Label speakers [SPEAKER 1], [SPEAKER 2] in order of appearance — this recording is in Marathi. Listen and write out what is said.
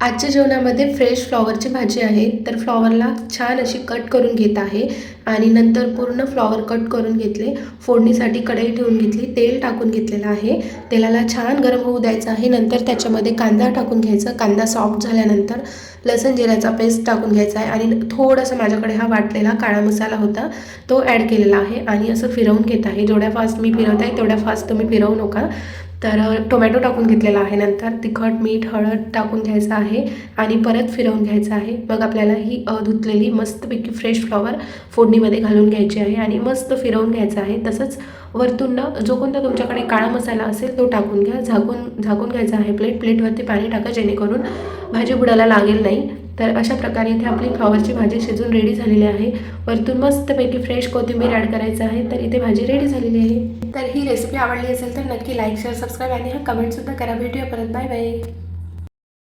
[SPEAKER 1] आजच्या जेवणामध्ये फ्रेश फ्लॉवरची भाजी आहे. तर फ्लॉवरला छान अशी कट करून घेत आहे आणि नंतर पूर्ण फ्लॉवर कट करून घेतले. फोडणीसाठी कढई ठेवून घेतली, तेल टाकून घेतलेलं आहे. तेलाला छान गरम होऊ द्यायचं आहे. नंतर त्याच्यामध्ये कांदा टाकून घ्यायचा. कांदा सॉफ्ट झाल्यानंतर लसूण जिऱ्याचा पेस्ट टाकून घ्यायचा आहे आणि थोडंसं माझ्याकडे हा वाटलेला काळा मसाला होता तो ॲड केलेला आहे आणि असं फिरवून घेत आहे. जेवढ्या फास्ट मी फिरवत आहे तेवढ्या फास्ट तुम्ही फिरवू नका. तर टोमॅटो टाकून घेतलेला आहे. नंतर तिखट, मीठ, हळद टाकून घ्यायचं आहे आणि परत फिरवून घ्यायचं आहे. मग आपल्याला ही धुतलेली मस्तपैकी फ्रेश फ्लॉवर फोडणीमध्ये घालून घ्यायची आहे आणि मस्त फिरवून घ्यायचं आहे. तसंच वरतून जो कोणता तुमच्याकडे काळा मसाला असेल तो टाकून घ्या. झाकून घ्यायचा आहे. प्लेटवरती पाणी टाका जेणेकरून भाजी बुडायला लागेल नाही. तर अशा प्रकारे इथे आपली फ्लॉवरची भाजी शिजून रेडी झालेली आहे. वरतून मस्तपैकी फ्रेश कोथिंबीर ॲड करायचं आहे. तर इथे भाजी रेडी झालेली आहे. तर ही रेसिपी आवडली असेल तर नक्की लाईक, शेअर, सबस्क्राईब आणि हा कमेंटसुद्धा करा. भेटूया परत. Bye bye.